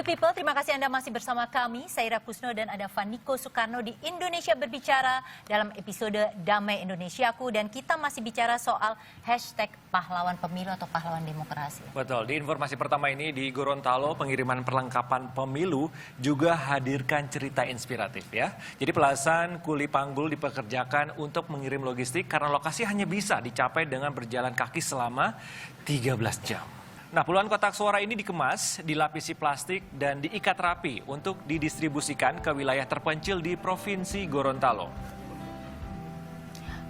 People, terima kasih Anda masih bersama kami. Saya Ira Kusno dan ada Vaniko Soekarno di Indonesia Berbicara dalam episode Damai Indonesiaku. Dan kita masih bicara soal hashtag pahlawan pemilu atau pahlawan demokrasi. Betul, di informasi pertama ini di Gorontalo pengiriman perlengkapan pemilu juga hadirkan cerita inspiratif ya. Jadi belasan kuli panggul dipekerjakan untuk mengirim logistik karena lokasi hanya bisa dicapai dengan berjalan kaki selama 13 jam. Nah, puluhan kotak suara ini dikemas, dilapisi plastik, dan diikat rapi untuk didistribusikan ke wilayah terpencil di Provinsi Gorontalo.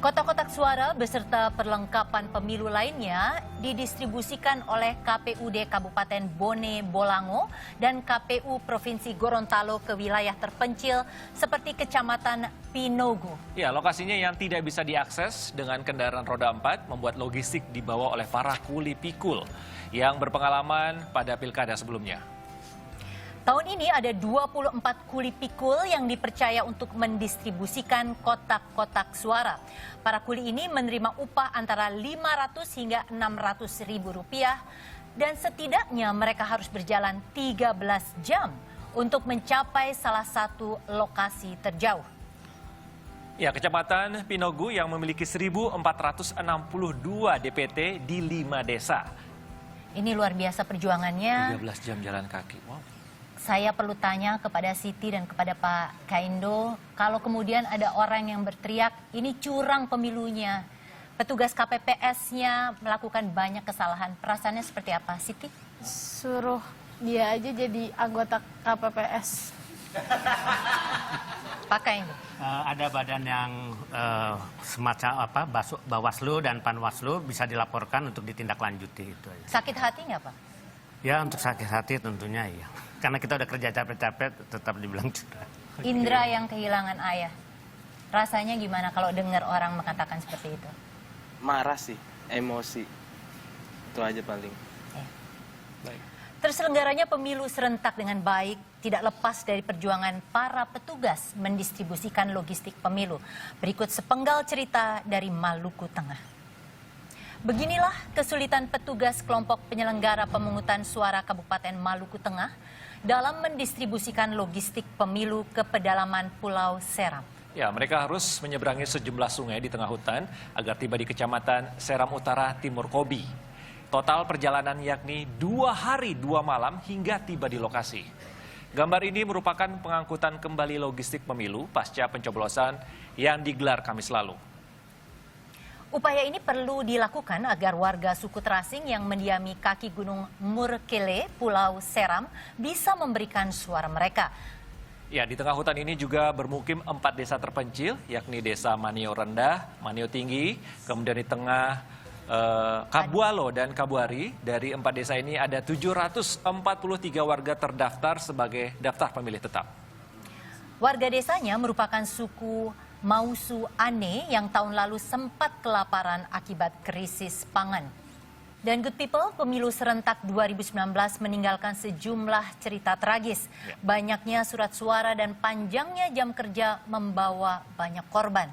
Kotak-kotak suara beserta perlengkapan pemilu lainnya didistribusikan oleh KPUD Kabupaten Bone Bolango dan KPU Provinsi Gorontalo ke wilayah terpencil seperti Kecamatan Pinogo. Ya, lokasinya yang tidak bisa diakses dengan kendaraan roda 4 membuat logistik dibawa oleh para kuli pikul yang berpengalaman pada pilkada sebelumnya. Tahun ini ada 24 kuli pikul yang dipercaya untuk mendistribusikan kotak-kotak suara. Para kuli ini menerima upah antara 500 hingga 600 ribu rupiah dan setidaknya mereka harus berjalan 13 jam untuk mencapai salah satu lokasi terjauh. Ya, Kecamatan Pinogo yang memiliki 1.462 DPT di 5 desa. Ini luar biasa perjuangannya. 13 jam jalan kaki. Wow. Saya perlu tanya kepada Siti dan kepada Pak Kaindo, kalau kemudian ada orang yang berteriak, ini curang pemilunya, petugas KPPS-nya melakukan banyak kesalahan, perasaannya seperti apa, Siti? Suruh dia aja jadi anggota KPPS. Pak Kaindo? Ada badan yang semacam Bawaslu dan Panwaslu bisa dilaporkan untuk ditindaklanjuti itu aja. Sakit hati nggak, Pak? Ya, untuk sakit hati tentunya iya. Karena kita udah kerja capek-capek tetap dibilang curang. Indra yang kehilangan ayah, rasanya gimana kalau dengar orang mengatakan seperti itu? Marah sih, emosi. Itu aja paling. Baik. Terselenggaranya pemilu serentak dengan baik tidak lepas dari perjuangan para petugas mendistribusikan logistik pemilu. Berikut sepenggal cerita dari Maluku Tengah. Beginilah kesulitan petugas kelompok penyelenggara pemungutan suara Kabupaten Maluku Tengah dalam mendistribusikan logistik pemilu ke pedalaman Pulau Seram. Ya, mereka harus menyeberangi sejumlah sungai di tengah hutan agar tiba di Kecamatan Seram Utara Timur Kobi. Total perjalanan yakni 2 hari 2 malam hingga tiba di lokasi. Gambar ini merupakan pengangkutan kembali logistik pemilu pasca pencoblosan yang digelar Kamis lalu. Upaya ini perlu dilakukan agar warga suku Terasing yang mendiami kaki Gunung Murkele, Pulau Seram, bisa memberikan suara mereka. Ya, di tengah hutan ini juga bermukim 4 desa terpencil, yakni Desa Manio Rendah, Manio Tinggi, kemudian di tengah Kabualo dan Kabuari. Dari 4 desa ini ada 743 warga terdaftar sebagai daftar pemilih tetap. Warga desanya merupakan suku Mausu Ane yang tahun lalu sempat kelaparan akibat krisis pangan. Dan Good People, pemilu serentak 2019 meninggalkan sejumlah cerita tragis. Banyaknya surat suara dan panjangnya jam kerja membawa banyak korban.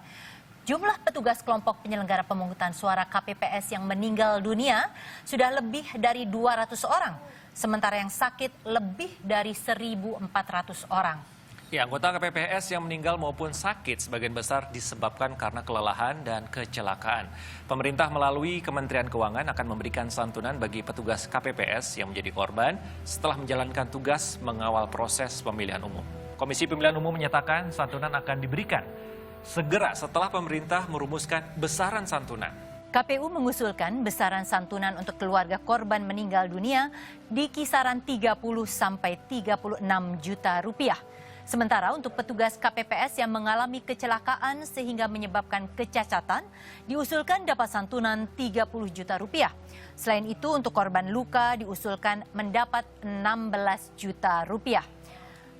Jumlah petugas kelompok penyelenggara pemungutan suara KPPS yang meninggal dunia sudah lebih dari 200 orang. Sementara yang sakit lebih dari 1.400 orang. Ya, anggota KPPS yang meninggal maupun sakit sebagian besar disebabkan karena kelelahan dan kecelakaan. Pemerintah melalui Kementerian Keuangan akan memberikan santunan bagi petugas KPPS yang menjadi korban setelah menjalankan tugas mengawal proses pemilihan umum. Komisi Pemilihan Umum menyatakan santunan akan diberikan segera setelah pemerintah merumuskan besaran santunan. KPU mengusulkan besaran santunan untuk keluarga korban meninggal dunia di kisaran 30 sampai 36 juta rupiah. Sementara untuk petugas KPPS yang mengalami kecelakaan sehingga menyebabkan kecacatan, diusulkan dapat santunan 30 juta rupiah. Selain itu untuk korban luka diusulkan mendapat 16 juta rupiah.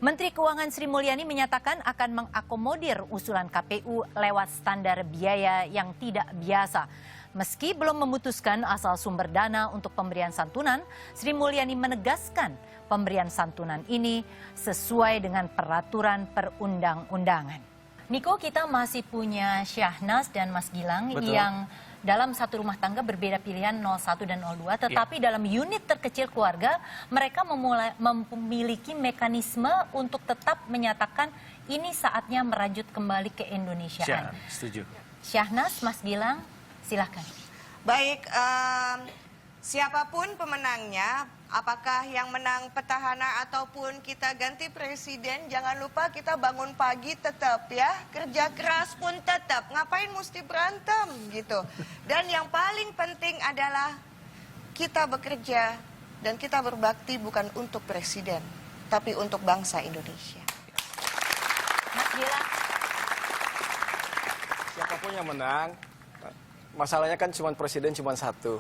Menteri Keuangan Sri Mulyani menyatakan akan mengakomodir usulan KPU lewat standar biaya yang tidak biasa. Meski belum memutuskan asal sumber dana untuk pemberian santunan, Sri Mulyani menegaskan pemberian santunan ini sesuai dengan peraturan perundang-undangan. Niko, kita masih punya Syahnas dan Mas Gilang. Betul. Yang Dalam satu rumah tangga berbeda pilihan 01 dan 02, tetapi dalam unit terkecil keluarga, mereka memiliki mekanisme untuk tetap menyatakan ini saatnya merajut kembali ke Indonesiaan. Setuju. Syahnas, Mas Gilang, silahkan. Baik, siapapun pemenangnya, apakah yang menang petahana ataupun kita ganti presiden, jangan lupa kita bangun pagi tetap ya, kerja keras pun tetap, ngapain mesti berantem gitu. Dan yang paling penting adalah kita bekerja dan kita berbakti bukan untuk presiden, tapi untuk bangsa Indonesia. Mas Gilang. Siapapun yang menang, masalahnya kan cuma presiden cuma satu.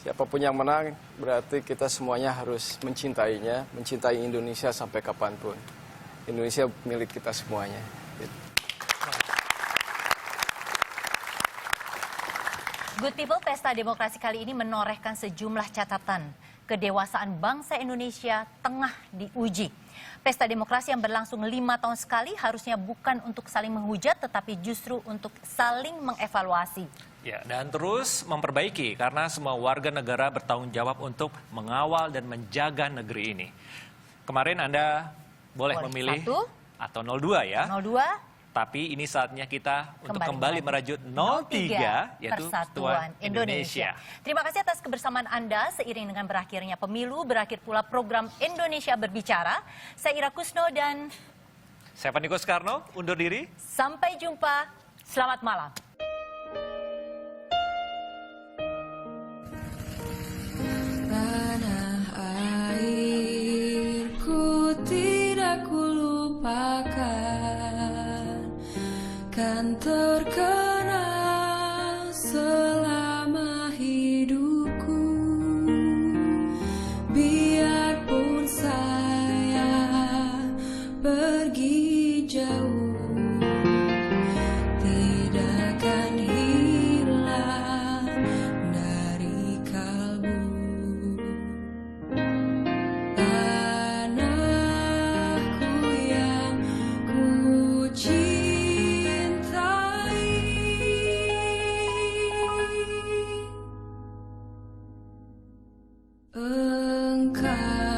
Siapapun yang menang berarti kita semuanya harus mencintainya, mencintai Indonesia sampai kapanpun. Indonesia milik kita semuanya. Good People, Pesta Demokrasi kali ini menorehkan sejumlah catatan. Kedewasaan bangsa Indonesia tengah diuji. Pesta demokrasi yang berlangsung 5 tahun sekali harusnya bukan untuk saling menghujat, tetapi justru untuk saling mengevaluasi. Ya, dan terus memperbaiki karena semua warga negara bertanggung jawab untuk mengawal dan menjaga negeri ini. Kemarin Anda boleh memilih 1 atau 02 ya. 02. Tapi ini saatnya kita untuk kembali merajut 03, yaitu Persatuan Indonesia. Terima kasih atas kebersamaan Anda. Seiring dengan berakhirnya pemilu, berakhir pula program Indonesia Berbicara. Saya Ira Kusno dan saya Paniko Soekarno, undur diri. Sampai jumpa. Selamat malam. Tanah airku tidak kulupakan, kan terkenal selama hidupku. Biarpun saya pergi jauh, tidak akan hilang dari kalbu. Tanahku yang ku cintai, engkau